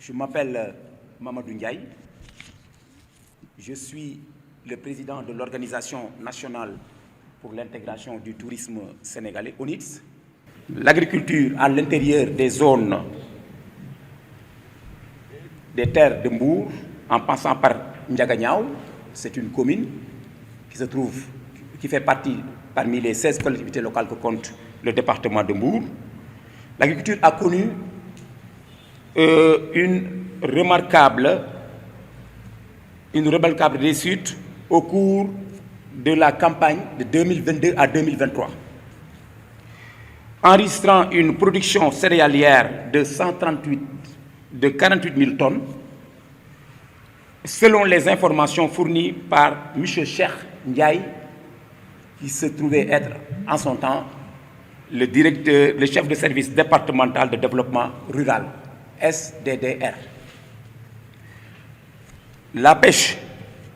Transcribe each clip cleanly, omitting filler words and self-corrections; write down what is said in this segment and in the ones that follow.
Je m'appelle Mamadou Ndiaye. Je suis le président de l'Organisation nationale pour l'intégration du tourisme sénégalais, ONITS. L'agriculture à l'intérieur des zones des terres de Mbour, en passant par Ndiaganiao, c'est une commune qui fait partie parmi les 16 collectivités locales que compte le département de Mbour. L'agriculture a connu une remarquable réussite au cours de la campagne de 2022 à 2023, enregistrant une production céréalière de 48 000 tonnes, selon les informations fournies par M. Cheikh Ndiaye, qui se trouvait être en son temps le chef de service départemental de développement rural, SDDR. La pêche,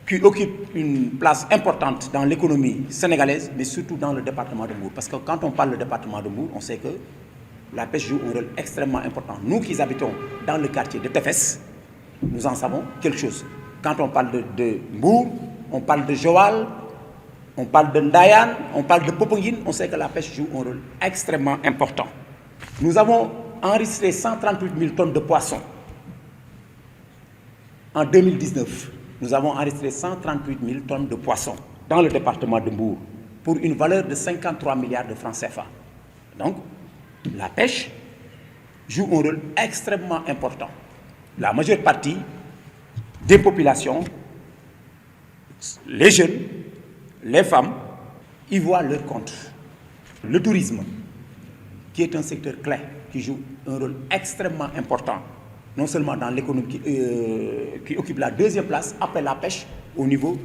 qui occupe une place importante dans l'économie sénégalaise, mais surtout dans le département de Mbour. Parce que quand on parle du département de Mbour, on sait que la pêche joue un rôle extrêmement important. Nous qui habitons dans le quartier de Tefes, nous en savons quelque chose. Quand on parle de Mbour, on parle de Joal, on parle de Ndayan, on parle de Popenguine, on sait que la pêche joue un rôle extrêmement important. Nous avons enregistré 138 000 tonnes de poissons. En 2019, nous avons enregistré 138 000 tonnes de poissons dans le département de Mbour pour une valeur de 53 milliards de francs CFA. Donc, la pêche joue un rôle extrêmement important. La majeure partie des populations, les jeunes, les femmes, y voient leur compte. Le tourisme, qui est un secteur clé, qui joue un rôle extrêmement important, non seulement dans l'économie qui occupe la deuxième place après la pêche au niveau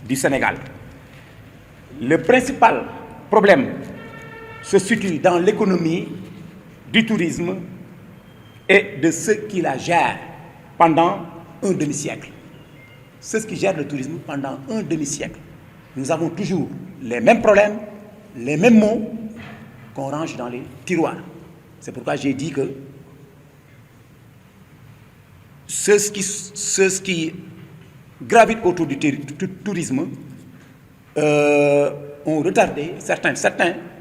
du Sénégal. Le principal problème se situe dans l'économie du tourisme et de ceux qui la gèrent pendant un demi-siècle. Ceux qui gèrent le tourisme pendant un demi-siècle. Nous avons toujours les mêmes problèmes, les mêmes mots qu'on range dans les tiroirs. C'est pourquoi j'ai dit que ceux qui gravitent autour du tourisme ont retardé, certains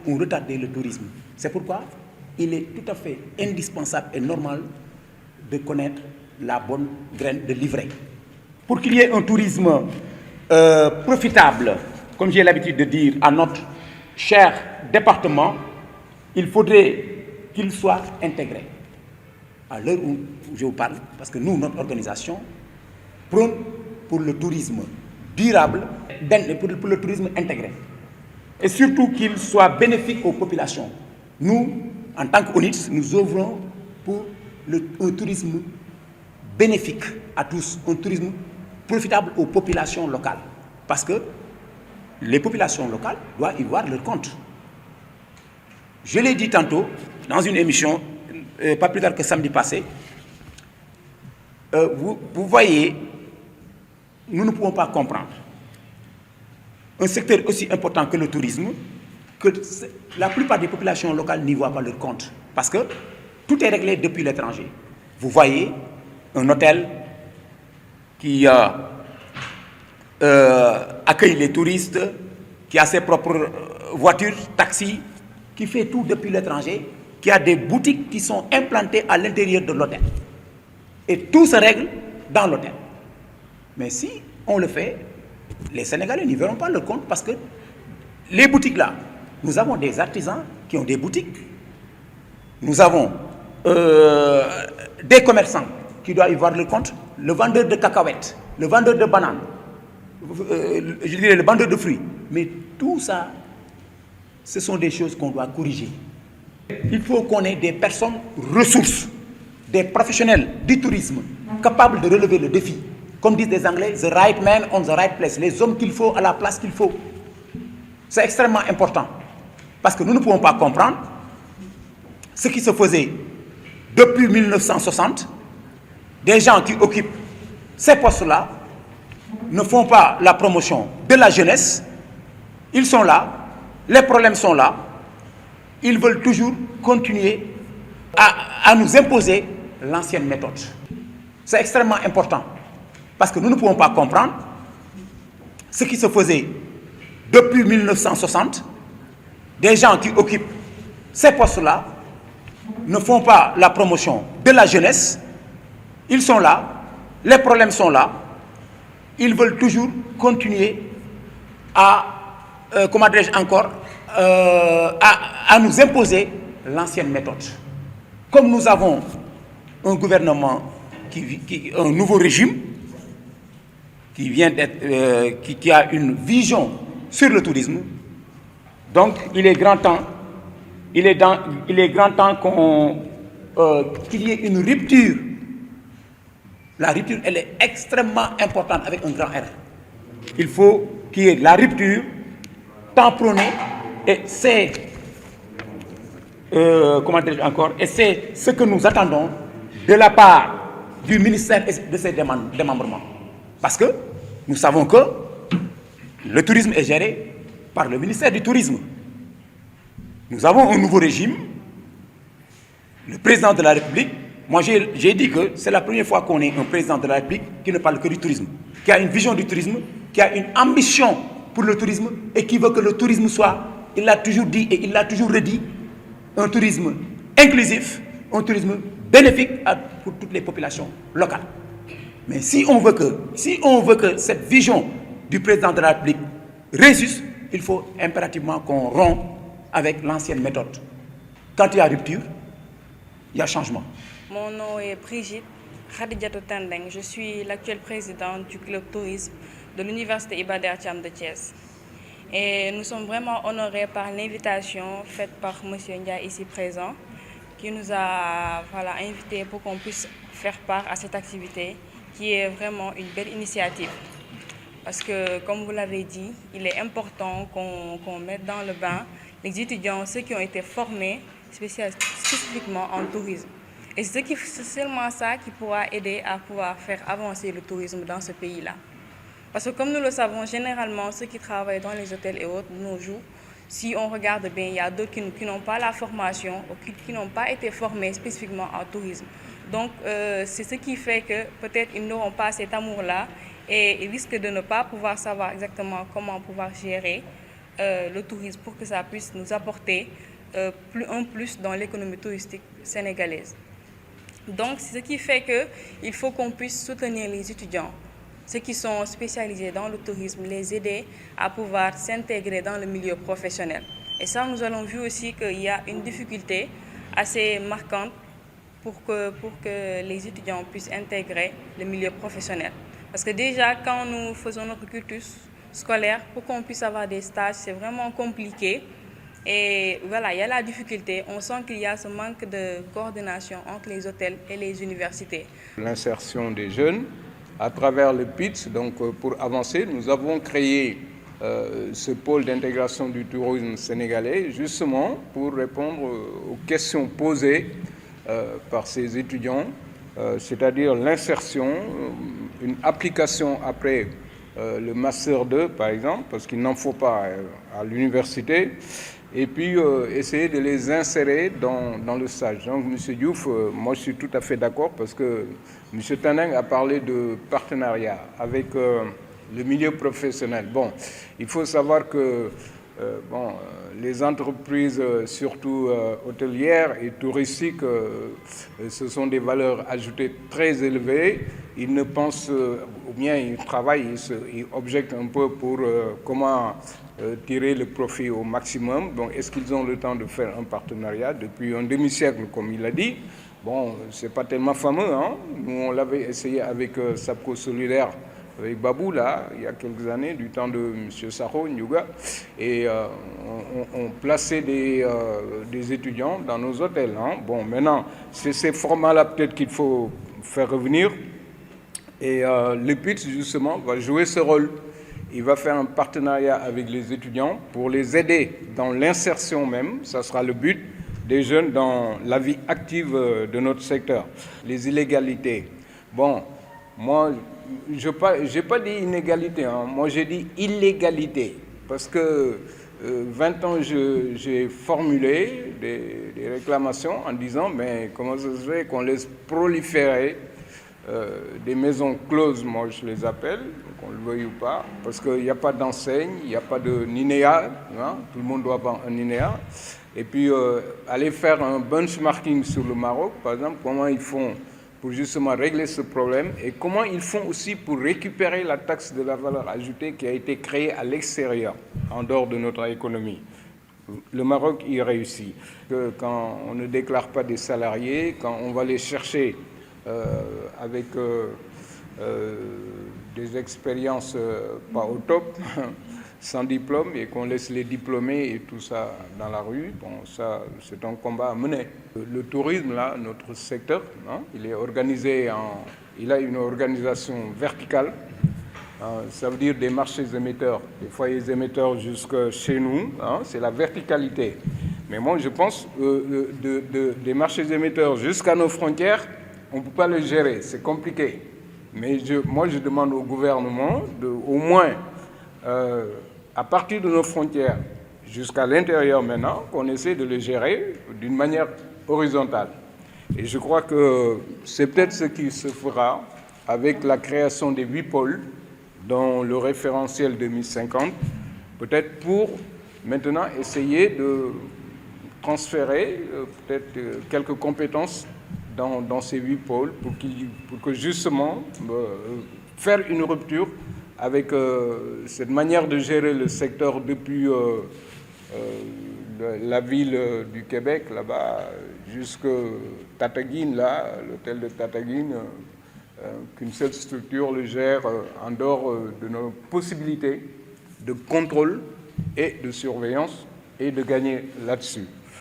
ont retardé le tourisme. C'est pourquoi il est tout à fait indispensable et normal de connaître la bonne graine de livret. Pour qu'il y ait un tourisme profitable, comme j'ai l'habitude de dire à notre cher département, il faudrait qu'il soit intégré. À l'heure où je vous parle, parce que nous, notre organisation, prône pour le tourisme durable, pour le tourisme intégré. Et surtout qu'il soit bénéfique aux populations. Nous, en tant qu'ONITS, nous œuvrons pour un tourisme bénéfique à tous, un tourisme profitable aux populations locales. Parce que les populations locales doivent y voir leur compte. Je l'ai dit tantôt dans une émission, pas plus tard que samedi passé, vous voyez, nous ne pouvons pas comprendre un secteur aussi important que le tourisme, que la plupart des populations locales n'y voient pas leur compte. Parce que tout est réglé depuis l'étranger. Vous voyez un hôtel qui accueille les touristes, qui a ses propres voitures, taxis, qui fait tout depuis l'étranger, qui a des boutiques qui sont implantées à l'intérieur de l'hôtel. Et tout se règle dans l'hôtel. Mais si on le fait, les Sénégalais n'y verront pas le compte parce que les boutiques là, nous avons des artisans qui ont des boutiques. Nous avons des commerçants qui doivent y voir le compte, le vendeur de cacahuètes, le vendeur de bananes, je dirais le vendeur de fruits. Mais tout ça, ce sont des choses qu'on doit corriger. Il faut qu'on ait des personnes ressources, des professionnels du tourisme capables de relever le défi. Comme disent les Anglais, the right man on the right place. Les hommes qu'il faut à la place qu'il faut. C'est extrêmement important. Parce que nous ne pouvons pas comprendre ce qui se faisait depuis 1960. Des gens qui occupent ces postes-là ne font pas la promotion de la jeunesse. Ils sont là, les problèmes sont là. Ils veulent toujours continuer à nous imposer l'ancienne méthode. C'est extrêmement important parce que nous ne pouvons pas comprendre ce qui se faisait depuis 1960. Des gens qui occupent ces postes-là ne font pas la promotion de la jeunesse. Ils sont là, les problèmes sont là. Ils veulent toujours continuer à, à nous imposer l'ancienne méthode. Comme nous avons un gouvernement, un nouveau régime, qui vient d'être, qui a une vision sur le tourisme, donc il est grand temps, qu'il y ait une rupture. La rupture, elle est extrêmement importante avec un grand R. Il faut qu'il y ait la rupture, tant prônée, et c'est et c'est ce que nous attendons de la part du ministère et de ses démembrements. Parce que nous savons que le tourisme est géré par le ministère du Tourisme. Nous avons un nouveau régime. Le président de la République, moi j'ai dit que c'est la première fois qu'on ait un président de la République qui ne parle que du tourisme, qui a une vision du tourisme, qui a une ambition pour le tourisme et qui veut que le tourisme soit, il l'a toujours dit et il l'a toujours redit, un tourisme inclusif, un tourisme bénéfique pour toutes les populations locales. Mais si on veut que cette vision du président de la République réussisse, il faut impérativement qu'on rompe avec l'ancienne méthode. Quand il y a rupture, il y a changement. Mon nom est Brigitte Khadijatou Tandeng. Je suis l'actuelle présidente du club tourisme de l'université Iba Der Thiam de Thiès. Et nous sommes vraiment honorés par l'invitation faite par M. Ndiaye ici présent, qui nous a invités pour qu'on puisse faire part à cette activité qui est vraiment une belle initiative. Parce que, comme vous l'avez dit, il est important qu'on mette dans le bain les étudiants, ceux qui ont été formés spécifiquement en tourisme. Et c'est seulement ça qui pourra aider à pouvoir faire avancer le tourisme dans ce pays-là. Parce que comme nous le savons, généralement, ceux qui travaillent dans les hôtels et autres, de nos jours, si on regarde bien, il y a d'autres qui n'ont pas la formation ou qui n'ont pas été formés spécifiquement en tourisme. Donc, c'est ce qui fait que peut-être ils n'auront pas cet amour-là et ils risquent de ne pas pouvoir savoir exactement comment pouvoir gérer le tourisme pour que ça puisse nous apporter un plus dans l'économie touristique sénégalaise. Donc, c'est ce qui fait qu'il faut qu'on puisse soutenir les étudiants, ceux qui sont spécialisés dans le tourisme, les aider à pouvoir s'intégrer dans le milieu professionnel. Et ça, nous avons vu aussi qu'il y a une difficulté assez marquante pour que les étudiants puissent intégrer le milieu professionnel. Parce que déjà, quand nous faisons notre cursus scolaire, pour qu'on puisse avoir des stages, c'est vraiment compliqué. Et voilà, il y a la difficulté. On sent qu'il y a ce manque de coordination entre les hôtels et les universités. L'insertion des jeunes à travers le PITS, donc pour avancer, nous avons créé ce pôle d'intégration du tourisme sénégalais justement pour répondre aux questions posées par ces étudiants, c'est-à-dire l'insertion, une application après le Master 2 par exemple, parce qu'il n'en faut pas à l'université, et puis essayer de les insérer dans le stage. Donc M. Diouf, moi je suis tout à fait d'accord parce que M. Tandeng a parlé de partenariat avec le milieu professionnel. Bon, il faut savoir que les entreprises, surtout hôtelières et touristiques, ce sont des valeurs ajoutées très élevées. Ils ne pensent, ou bien ils travaillent, ils objectent un peu pour comment tirer le profit au maximum. Donc, est-ce qu'ils ont le temps de faire un partenariat depuis un demi-siècle, comme il a dit? Bon, c'est pas tellement fameux, hein. Nous, on l'avait essayé avec Sapco Solidaire, avec Babou, là, il y a quelques années, du temps de M. Saho Nyuga, et on plaçait des étudiants dans nos hôtels. Hein. Bon, maintenant, c'est ces formats-là peut-être qu'il faut faire revenir, et le PITS, justement, va jouer ce rôle. Il va faire un partenariat avec les étudiants pour les aider dans l'insertion même, ça sera le but, des jeunes dans la vie active de notre secteur. Les illégalités. Bon, moi, je n'ai pas dit inégalité, hein. Moi j'ai dit illégalité, parce que 20 ans, j'ai formulé des réclamations en disant mais comment ça se fait qu'on laisse proliférer des maisons closes, moi je les appelle, qu'on le veuille ou pas, parce qu'il n'y a pas d'enseigne, il n'y a pas de NINEA, hein, tout le monde doit avoir un NINEA. Et puis aller faire un benchmarking sur le Maroc, par exemple, comment ils font pour justement régler ce problème et comment ils font aussi pour récupérer la taxe de la valeur ajoutée qui a été créée à l'extérieur, en dehors de notre économie. Le Maroc y réussit. Quand on ne déclare pas des salariés, quand on va les chercher avec des expériences pas au top, sans diplôme, et qu'on laisse les diplômés et tout ça dans la rue, bon, ça, c'est un combat à mener. Le tourisme, là, notre secteur, hein, il est organisé il a une organisation verticale. Ça veut dire des marchés émetteurs, des foyers émetteurs jusque chez nous, hein, c'est la verticalité. Mais moi, je pense des marchés émetteurs jusqu'à nos frontières, on ne peut pas les gérer, c'est compliqué. Mais moi, je demande au gouvernement au moins, à partir de nos frontières jusqu'à l'intérieur maintenant, qu'on essaie de les gérer d'une manière horizontale. Et je crois que c'est peut-être ce qui se fera avec la création des 8 pôles, dans le référentiel 2050, peut-être pour maintenant essayer de transférer peut-être quelques compétences dans ces 8 pôles pour que justement faire une rupture avec cette manière de gérer le secteur depuis la ville du Québec, là-bas, jusqu'à Tataguine, là, l'hôtel de Tataguine, qu'une seule structure le gère en dehors de nos possibilités de contrôle et de surveillance et de gagner là-dessus.